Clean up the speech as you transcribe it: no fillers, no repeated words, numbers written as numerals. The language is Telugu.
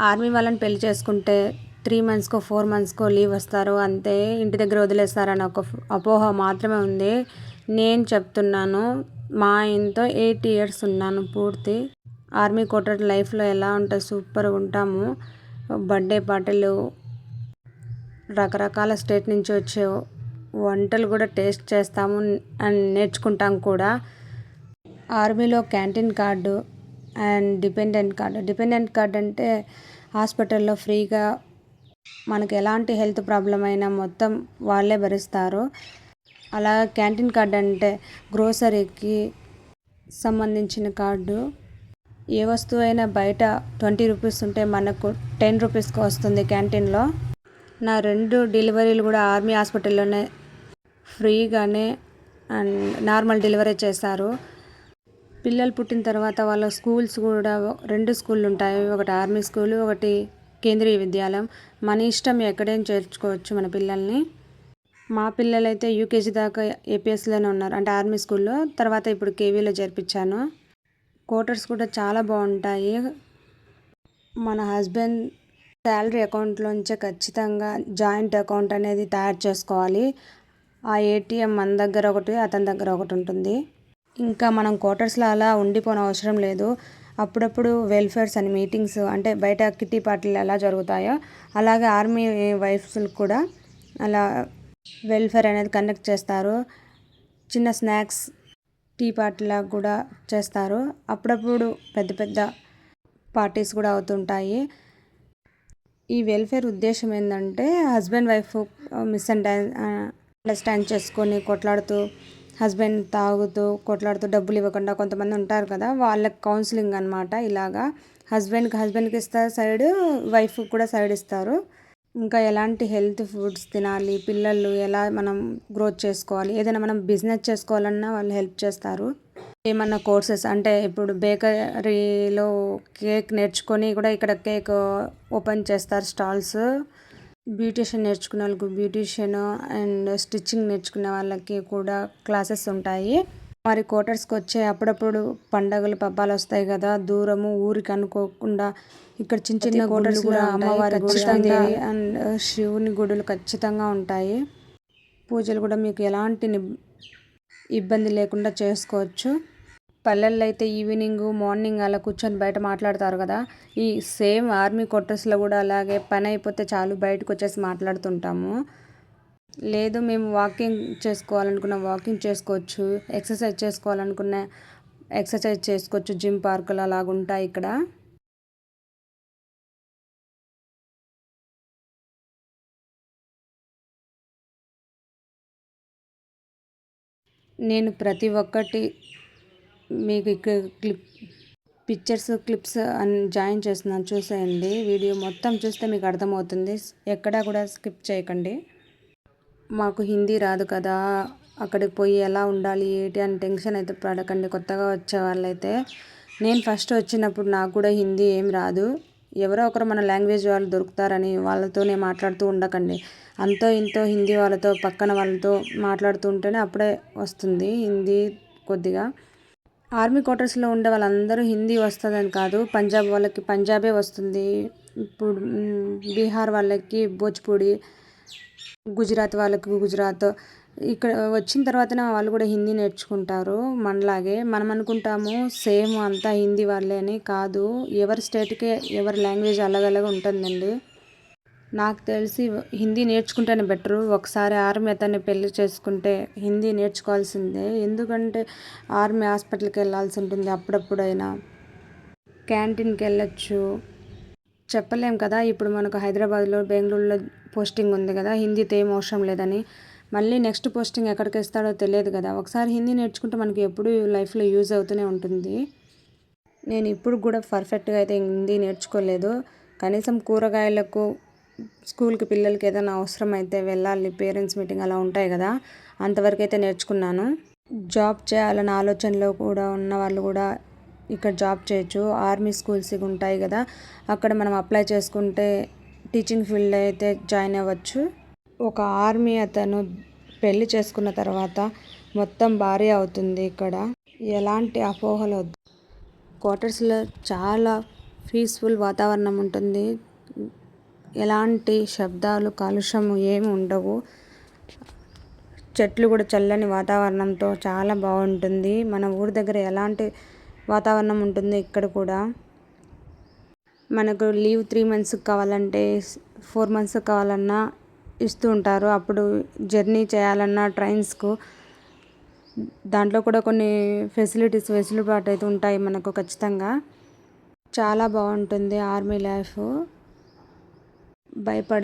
ఆర్మీ వాళ్ళని పెళ్లి చేసుకుంటే 3 మంత్స్కో 4 మంత్స్కో లీవ్ వస్తారు, అంతే ఇంటి దగ్గర వదిలేస్తారని ఒక అపోహ మాత్రమే ఉంది. నేను చెప్తున్నాను, మా ఆయనతో 8 years ఉన్నాను పూర్తి. ఆర్మీ కోటర్ లైఫ్లో ఎలా ఉంటుంది, సూపర్గా ఉంటాము. బర్త్డే పార్టీలు, రకరకాల స్టేట్ నుంచి వచ్చే వంటలు కూడా టేస్ట్ చేస్తాము అండ్ నేర్చుకుంటాం కూడా. ఆర్మీలో canteen card and dependent card అంటే హాస్పిటల్లో ఫ్రీగా మనకు ఎలాంటి హెల్త్ ప్రాబ్లం అయినా మొత్తం వాళ్ళే భరిస్తారు. అలా క్యాంటీన్ కార్డు అంటే గ్రోసరీకి సంబంధించిన కార్డు. ఏ వస్తువు అయినా బయట 20 రూపీస్ ఉంటే మనకు 10 రూపీస్కి వస్తుంది క్యాంటీన్లో. నా 2 డెలివరీలు కూడా ఆర్మీ హాస్పిటల్లోనే ఫ్రీగానే అండ్ నార్మల్ డెలివరీ చేశారు. పిల్లలు పుట్టిన తర్వాత వాళ్ళ స్కూల్స్ కూడా 2 స్కూళ్ళు ఉంటాయి, ఒకటి ఆర్మీ స్కూలు, ఒకటి కేంద్రీయ విద్యాలయం. మన ఇష్టం ఎక్కడైనా చేర్చుకోవచ్చు మన పిల్లల్ని. మా పిల్లలైతే యూకేజీ దాకా ఏపీఎస్లోనే ఉన్నారు, అంటే ఆర్మీ స్కూల్లో. తర్వాత ఇప్పుడు కేవీలో చేర్పించాను. క్వార్టర్స్ కూడా చాలా బాగుంటాయి. మన హస్బెండ్ శాలరీ అకౌంట్లోంచే ఖచ్చితంగా జాయింట్ అకౌంట్ అనేది తయారు చేసుకోవాలి. ఆ ఏటీఎం మన దగ్గర ఒకటి, అతని దగ్గర ఒకటి ఉంటుంది. ఇంకా మనం క్వార్టర్స్లో అలా ఉండిపోని అవసరం లేదు. అప్పుడప్పుడు వెల్ఫేర్స్ అని మీటింగ్స్, అంటే బయట కిట్టి పార్టీలు ఎలా జరుగుతాయో అలాగే ఆర్మీ వైఫ్స్ కూడా అలా వెల్ఫేర్ అనేది కండక్ట్ చేస్తారు. చిన్న స్నాక్స్ టీ పార్టీలా కూడా చేస్తారు. అప్పుడప్పుడు పెద్ద పెద్ద పార్టీస్ కూడా అవుతుంటాయి. ఈ వెల్ఫేర్ ఉద్దేశం ఏంటంటే హస్బెండ్ వైఫ్ అండర్స్టాండ్ చేసుకొని కొట్లాడుతూ, హస్బెండ్ తాగుతూ కొట్లాడుతూ డబ్బులు ఇవ్వకుండా కొంతమంది ఉంటారు కదా, వాళ్ళకి కౌన్సిలింగ్ అనమాట. ఇలాగా హస్బెండ్కి ఇస్తారు సైడ్, వైఫ్ కూడా సైడ్ ఇస్తారు. ఇంకా ఎలాంటి హెల్త్ ఫుడ్స్ తినాలి, పిల్లలు ఎలా మనం గ్రోత్ చేసుకోవాలి, ఏదైనా మనం బిజినెస్ చేసుకోవాలన్నా వాళ్ళు హెల్ప్ చేస్తారు. ఏమన్నా కోర్సెస్ అంటే ఇప్పుడు బేకరీలో కేక్ నేర్చుకొని కూడా ఇక్కడ కేక్ ఓపెన్ చేస్తారు స్టాల్స్. బ్యూటిషియన్ నేర్చుకునే వాళ్ళకి బ్యూటిషియన్ అండ్ స్టిచ్చింగ్ నేర్చుకునే వాళ్ళకి కూడా క్లాసెస్ ఉంటాయి. మరి క్వార్టర్స్కి వచ్చే అప్పుడప్పుడు పండగలు పబ్బాలు వస్తాయి కదా, దూరము ఊరికి అనుకోకుండా ఇక్కడ చిన్న చిన్న గుడులు కూడా, అమ్మవారి ఖచ్చితంగా అండ్ శివుని గుడులు ఖచ్చితంగా ఉంటాయి. పూజలు కూడా మీకు ఎలాంటి ఇబ్బంది లేకుండా చేసుకోవచ్చు. పల్లెల్లో అయితే ఈవినింగ్ మార్నింగ్ అలా కూర్చొని బయట మాట్లాడతారు కదా, ఈ సేమ్ ఆర్మీ క్వార్టర్స్లో కూడా అలాగే పని అయిపోతే చాలు బయటకు వచ్చేసి మాట్లాడుతుంటాము. లేదు మేము వాకింగ్ చేసుకోవాలనుకున్న వాకింగ్ చేసుకోవచ్చు, ఎక్సర్సైజ్ చేసుకోవాలనుకున్న ఎక్సర్సైజ్ చేసుకోవచ్చు. జిమ్ పార్కులు అలాగుంటాయి ఇక్కడ. నేను ప్రతి ఒక్కటి మీకు ఇక్కడ పిక్చర్స్ క్లిప్స్ అని జాయిన్ చేస్తున్నాను, చూసేయండి. వీడియో మొత్తం చూస్తే మీకు అర్థమవుతుంది, ఎక్కడా కూడా స్కిప్ చేయకండి. మాకు హిందీ రాదు కదా, అక్కడికి పోయి ఎలా ఉండాలి ఏంటి అని టెన్షన్ అయితే పడకండి కొత్తగా వచ్చే వాళ్ళైతే. నేను ఫస్ట్ వచ్చినప్పుడు నాకు కూడా హిందీ ఏం రాదు. ఎవరో ఒకరు మన లాంగ్వేజ్ వాళ్ళు దొరుకుతారని వాళ్ళతోనే మాట్లాడుతూ ఉండకండి. అంతో ఇంతో హిందీ వాళ్ళతో, పక్కన వాళ్ళతో మాట్లాడుతూ ఉంటేనే అప్పుడే వస్తుంది హిందీ కొద్దిగా. ఆర్మీ క్వార్టర్స్లో ఉండే వాళ్ళందరూ హిందీ వస్తుందని కాదు, పంజాబ్ వాళ్ళకి పంజాబే వస్తుంది, ఇప్పుడు బీహార్ వాళ్ళకి భోజ్పురి, గుజరాత్ వాళ్ళకి గుజరాత్. ఇక్కడ వచ్చిన తర్వాతనే వాళ్ళు కూడా హిందీ నేర్చుకుంటారు మనలాగే. మనం అనుకుంటాము సేమ్ అంతా హిందీ వాళ్ళే అని, కాదు. ఎవరి స్టేట్కి ఎవరి లాంగ్వేజ్ అలగలగా ఉంటుందండి. నాకు తెలిసి హిందీ నేర్చుకుంటేనే బెటరు. ఒకసారి ఆర్మీ అతన్ని పెళ్లి చేసుకుంటే హిందీ నేర్చుకోవాల్సిందే. ఎందుకంటే ఆర్మీ హాస్పిటల్కి వెళ్ళాల్సి ఉంటుంది, అప్పుడప్పుడైనా క్యాంటీన్కి వెళ్ళచ్చు. చెప్పలేం కదా, ఇప్పుడు మనకు హైదరాబాద్లో బెంగళూరులో పోస్టింగ్ ఉంది కదా, హిందీతో ఏం అవసరం లేదని. మళ్ళీ నెక్స్ట్ పోస్టింగ్ ఎక్కడికి ఇస్తాడో తెలియదు కదా. ఒకసారి హిందీ నేర్చుకుంటే మనకి ఎప్పుడు లైఫ్లో యూజ్ అవుతూనే ఉంటుంది. నేను ఇప్పుడు కూడా పర్ఫెక్ట్గా అయితే హిందీ నేర్చుకోలేదు. కనీసం కూరగాయలకు, స్కూల్కి పిల్లలకి ఏదైనా అవసరం అయితే వెళ్ళాలి, పేరెంట్స్ మీటింగ్ అలా ఉంటాయి కదా, అంతవరకు అయితే నేర్చుకున్నాను. జాబ్ చేయాలన్న ఆలోచనలో కూడా ఉన్న వాళ్ళు కూడా ఇక్కడ జాబ్ చేయొచ్చు. ఆర్మీ స్కూల్స్ ఉంటాయి కదా, అక్కడ మనం అప్లై చేసుకుంటే టీచింగ్ ఫీల్డ్ అయితే జాయిన్ అవ్వచ్చు. ఒక ఆర్మీ అతను పెళ్లి చేసుకున్న తర్వాత మొత్తం భార్య అవుతుంది. ఇక్కడ ఎలాంటి అపోహలు వద్దు. క్వార్టర్స్లో చాలా పీస్ఫుల్ వాతావరణం ఉంటుంది. ఎలాంటి శబ్దాలు కాలుష్యం ఏమి ఉండవు. చెట్లు కూడా చల్లని వాతావరణంతో చాలా బాగుంటుంది. మన ఊరి దగ్గర ఎలాంటి వాతావరణం ఉంటుందో ఇక్కడ కూడా. మనకు లీవ్ 3 మంత్స్కి కావాలంటే 4 మంత్స్కి కావాలన్నా ఇస్తూ ఉంటారు. అప్పుడు జర్నీ చేయాలన్నా ట్రైన్స్కు దాంట్లో కూడా కొన్ని వెసులుబాటు అయితే ఉంటాయి మనకు ఖచ్చితంగా. చాలా బాగుంటుంది ఆర్మీ లైఫ్. భయపడ